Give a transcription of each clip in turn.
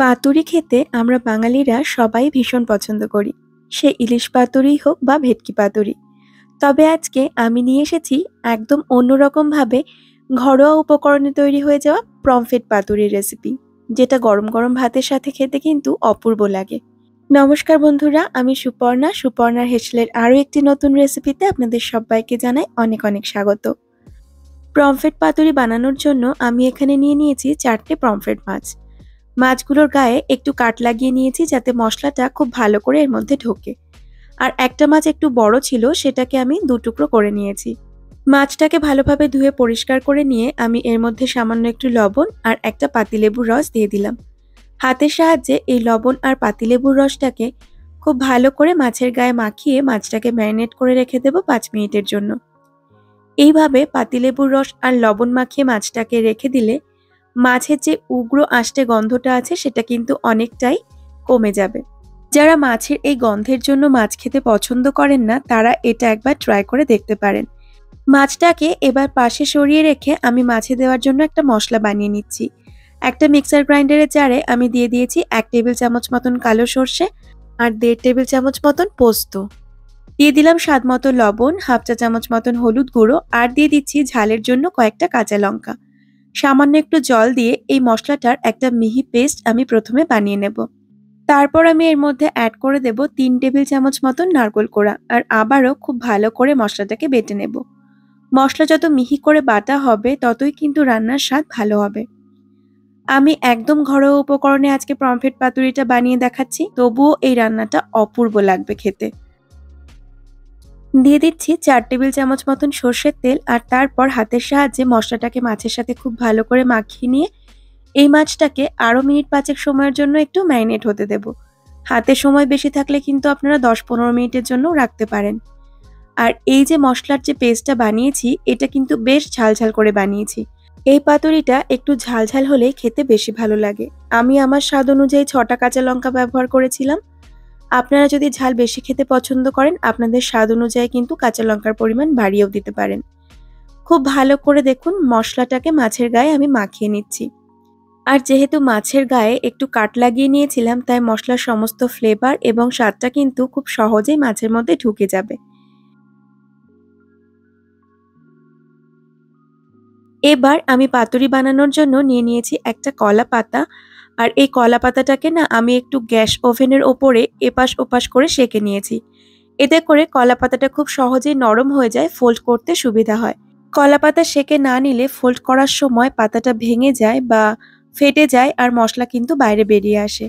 পাতুরি খেতে আমরা বাঙালিরা সবাই ভীষণ পছন্দ করি। সে ইলিশ পাতুরিই হোক বা ভেটকি পাতুরি। তবে আজকে আমি নিয়ে এসেছি একদম অন্যরকমভাবে ঘরোয়া উপকরণে তৈরি হয়ে যাওয়া পমফ্রেট পাতুরির রেসিপি, যেটা গরম গরম ভাতের সাথে খেতে কিন্তু অপূর্ব লাগে। নমস্কার বন্ধুরা, আমি সুপর্ণার হেসেলের আরও একটি নতুন রেসিপিতে আপনাদের সবাইকে জানাই অনেক অনেক স্বাগত। পমফ্রেট পাতুরি বানানোর জন্য আমি এখানে নিয়ে নিয়েছি 4টে পমফ্রেট মাছ। মাছগুলোর গায়ে একটু কাট লাগিয়ে নিয়েছি যাতে মশলাটা খুব ভালো করে এর মধ্যে ঢোকে। আর একটা মাছ একটু বড় ছিল, সেটাকে আমি 2 টুকরো করে নিয়েছি। মাছটাকে ভালোভাবে ধুয়ে পরিষ্কার করে নিয়ে আমি এর মধ্যে সামান্য একটু লবণ আর একটা পাতিলেবুর রস দিয়ে দিলাম। হাতের সাহায্যে এই লবণ আর পাতিলেবুর রসটাকে খুব ভালো করে মাছের গায়ে মাখিয়ে মাছটাকে ম্যারিনেট করে রেখে দেবো 5 মিনিটের জন্য। এইভাবে পাতিলেবুর রস আর লবণ মাখিয়ে মাছটাকে রেখে দিলে মাছের যে উগ্র আষ্টে গন্ধটা আছে সেটা কিন্তু অনেকটাই কমে যাবে। যারা মাছের এই গন্ধের জন্য মাছ খেতে পছন্দ করেন না, তারা এটা একবার ট্রাই করে দেখতে পারেন। মাছটাকে এবার পাশে সরিয়ে রেখে আমি মাছে দেওয়ার জন্য একটা মশলা বানিয়ে নিচ্ছি। একটা মিক্সার গ্রাইন্ডারের জারে আমি দিয়ে দিয়েছি 1 টেবিল চামচ মতন কালো সর্ষে আর 1.5 টেবিল চামচ মতন পোস্ত। দিয়ে দিলাম স্বাদ মতো লবণ, হাফ চা চামচ মতন হলুদ গুঁড়ো আর দিয়ে দিচ্ছি ঝালের জন্য কয়েকটা কাঁচা লঙ্কা। সামান্য একটু জল দিয়ে এই মশলাটার একটা মিহি পেস্ট আমি প্রথমে বানিয়ে নেব। তারপর আমি এর মধ্যে অ্যাড করে দেব 3 টেবিল চামচ মতন নারকেল কোড়া আর আবারও খুব ভালো করে মশলাটাকে বেটে নেব। মশলা যত মিহি করে বাটা হবে ততই কিন্তু রান্নার স্বাদ ভালো হবে। আমি একদম ঘরোয়া উপকরণে আজকে পমফ্রেট পাতুরিটা বানিয়ে দেখাচ্ছি, তবুও এই রান্নাটা অপূর্ব লাগবে খেতে। দিয়ে দিচ্ছি 4 টেবিল চামচ মতন সর্ষের তেল আর তারপর হাতের সাহায্যে মশলাটাকে মাছের সাথে খুব ভালো করে মাখিয়ে নিয়ে এই মাছটাকে আরও মিনিট 5 সময়ের জন্য একটু ম্যারিনেট হতে দেব। হাতে সময় বেশি থাকলে কিন্তু আপনারা 10-15 মিনিটের জন্য রাখতে পারেন। আর এই যে মশলার যে পেস্টটা বানিয়েছি, এটা কিন্তু বেশ ঝালঝাল করে বানিয়েছি। এই পাতুরিটা একটু ঝালঝাল হলে খেতে বেশি ভালো লাগে। আমি আমার স্বাদ অনুযায়ী 6টা কাঁচা লঙ্কা ব্যবহার করেছিলাম। আপনারা যদি ঝাল বেশি খেতে পছন্দ করেন, আপনাদের স্বাদ অনুযায়ী কিন্তু কাঁচা লঙ্কার পরিমাণ বাড়িয়েও দিতে পারেন। খুব ভালো করে দেখুন মশলাটাকে মাছের গায়ে আমি মাখিয়ে নিচ্ছি। আর যেহেতু মাছের গায়ে একটু কাট লাগিয়ে নিয়েছিলাম, তাই মশলার সমস্ত ফ্লেভার এবং স্বাদটা কিন্তু খুব সহজেই মাছের মধ্যে ঢুকে যাবে। এবার আমি পাতুরি বানানোর জন্য নিয়ে নিয়েছি একটা কলা পাতা। আর এই কলা পাতাটাকে না আমি একটু গ্যাস ওভেনের ওপরে এপাশ ওপাশ করে সেঁকে নিয়েছি। এতে করে কলা পাতাটা খুব সহজেই নরম হয়ে যায়, ফোল্ড করতে সুবিধা হয়। কলা পাতা সেঁকে না নিলে ফোল্ড করার সময় পাতাটা ভেঙে যায় বা ফেটে যায় আর মশলা কিন্তু বাইরে বেরিয়ে আসে।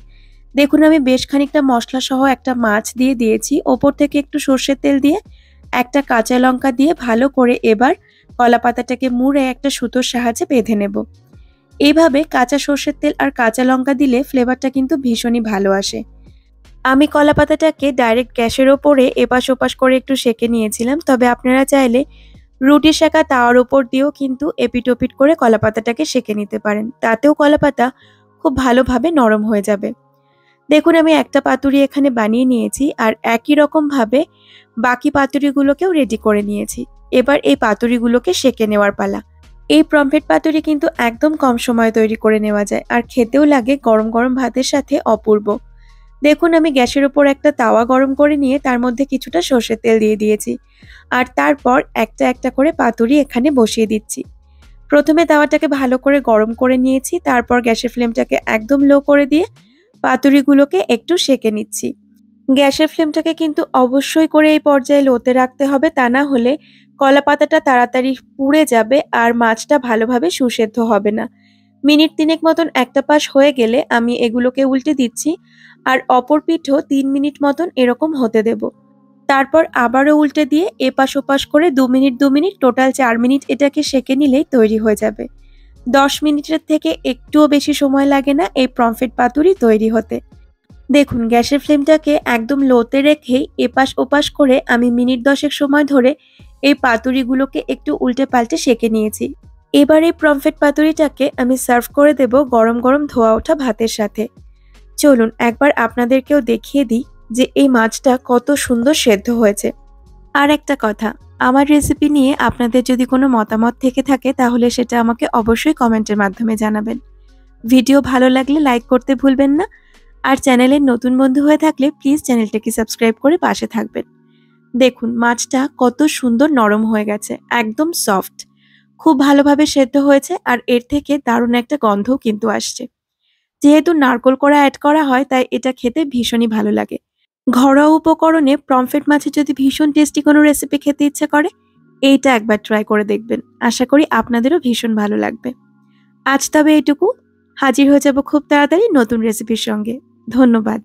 দেখুন আমি বেশ খানিকটা মশলা সহ একটা মাছ দিয়ে দিয়েছি, ওপর থেকে একটু সর্ষের তেল দিয়ে একটা কাঁচা লঙ্কা দিয়ে ভালো করে এবার কলা পাতাটাকে মুড়ে একটা সুতোর সাহায্যে বেঁধে নেব। এইভাবে কাঁচা সর্ষের তেল আর কাঁচা লঙ্কা দিলে ফ্লেভারটা কিন্তু ভীষণই ভালো আসে। আমি কলা পাতাটাকে ডাইরেক্ট গ্যাসের ওপরে এপাশ ওপাশ করে একটু সেঁকে নিয়েছিলাম, তবে আপনারা চাইলে রুটি সেঁকা তাওয়ার ওপর দিয়েও কিন্তু এপিট ওপিট করে কলা পাতাটাকে সেঁকে নিতে পারেন। তাতেও কলা পাতা খুব ভালোভাবে নরম হয়ে যাবে। দেখুন আমি একটা পাতুরি এখানে বানিয়ে নিয়েছি আর একই রকমভাবে বাকি পাতুরিগুলোকেও রেডি করে নিয়েছি। এবার এই পাতুরিগুলোকে সেঁকে নেওয়ার পালা। এই পমফ্রেট পাতুরি কিন্তু একদম কম সময়ে তৈরি করে নেওয়া যায় আর খেতেও লাগে গরম গরম ভাতের সাথে অপূর্ব। দেখুন আমি গ্যাসের ওপর একটা তাওয়া গরম করে নিয়ে তার মধ্যে কিছুটা সর্ষের তেল দিয়ে দিয়েছি আর তারপর একটা একটা করে পাতুরি এখানে বসিয়ে দিচ্ছি। প্রথমে তাওয়াটাকে ভালো করে গরম করে নিয়েছি, তারপর গ্যাসের ফ্লেমটাকে একদম লো করে দিয়ে পাতুরিগুলোকে একটু সেঁকে নিচ্ছি। গ্যাসের ফ্লেমটাকে কিন্তু অবশ্যই করে এই পর্যায়ে লোতে রাখতে হবে, তা না হলে কলা পাতাটা তাড়াতাড়ি পুড়ে যাবে আর মাছটা ভালোভাবে সুসেদ্ধ হবে না। মিনিট 3 মতন একটা পাশ হয়ে গেলে আমি এগুলোকে উল্টে দিচ্ছি আর অপর পিঠও 3 মিনিট মতন এরকম হতে দেব। তারপর আবারও উল্টে দিয়ে এপাশ ওপাশ করে 2 মিনিট 2 মিনিট টোটাল 4 মিনিট এটাকে সেঁকে নিলেই তৈরি হয়ে যাবে। 10 মিনিটের থেকে একটুও বেশি সময় লাগে না এই পমফ্রেট পাতুরি তৈরি হতে। দেখুন গ্যাসের ফ্লেমটাকে একদম লোতে রেখেই এপাশ ওপাশ করে আমি মিনিট 10 সময় ধরে এই পাতুরিগুলোকে একটু উল্টে পাল্টে সেঁকে নিয়েছি। এবার এই পমফ্রেট পাতুরিটাকে আমি সার্ভ করে দেব গরম গরম ধোয়া ওঠা ভাতের সাথে। চলুন একবার আপনাদেরকেও দেখিয়ে দিই যে এই মাছটা কত সুন্দর সেদ্ধ হয়েছে। আর একটা কথা, আমার রেসিপি নিয়ে আপনাদের যদি কোনো মতামত থেকে থাকে তাহলে সেটা আমাকে অবশ্যই কমেন্টের মাধ্যমে জানাবেন। ভিডিও ভালো লাগলে লাইক করতে ভুলবেন না। আর চ্যানেলের নতুন বন্ধু হয়ে থাকলে প্লিজ চ্যানেলটাকে সাবস্ক্রাইব করে পাশে থাকবেন। দেখুন মাছটা কত সুন্দর নরম হয়ে গেছে, একদম সফট। খুব ভালোভাবে সেদ্ধ হয়েছে আর এর থেকে দারুণ একটা গন্ধও কিন্তু আসছে। যেহেতু নারকোল কোড়া অ্যাড করা হয় তাই এটা খেতে ভীষণই ভালো লাগে। ঘরোয়া উপকরণে পমফ্রেট মাছের যদি ভীষণ টেস্টি কোনো রেসিপি খেতে ইচ্ছে করে, এইটা একবার ট্রাই করে দেখবেন। আশা করি আপনাদেরও ভীষণ ভালো লাগবে। আজ তবে এইটুকু। হাজির হয়ে যাব খুব তাড়াতাড়ি নতুন রেসিপির সঙ্গে। ধন্যবাদ।